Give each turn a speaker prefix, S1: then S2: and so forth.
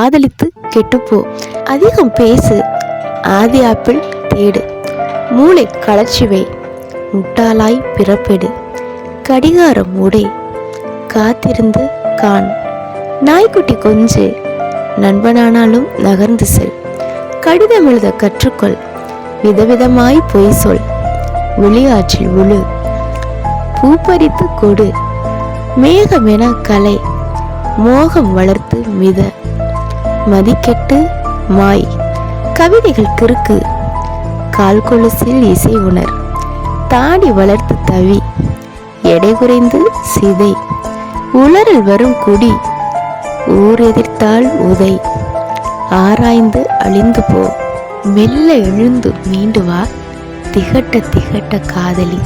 S1: காதலித்து கெட்டுப்போ. அதிகம் பேசு, ஆதி ஆப்பிள் தேடு, மூளை கலர்ச்சிவை, முட்டாளாய் பிறப்பெடு, கடிகாரம் உடை, காத்திருந்து கான், நாய்க்குட்டி கொஞ்சு, நண்பனானாலும் நகர்ந்து செல், கடிதம் எழுத கற்றுக்கொள், விதவிதமாய் பொய் சொல், வெளியாற்றில் உழு, பூப்பறித்து கொடு, மேகமென கலை, மோகம் வளர்த்து மித, மதிக்கெட்டு மாய், கவிதைகள் கிறுக்கு, கால் கொலுசில் இசை உணர், தாடி வளர்த்து தவி, எடை குறைந்து சிதை, உலரில் வரும் குடி, ஊர் எதிர்த்தால் உதை, ஆராய்ந்து அழிந்து போ, மெல்ல எழுந்து மீண்டு வா, திகட்ட திகட்ட காதலி.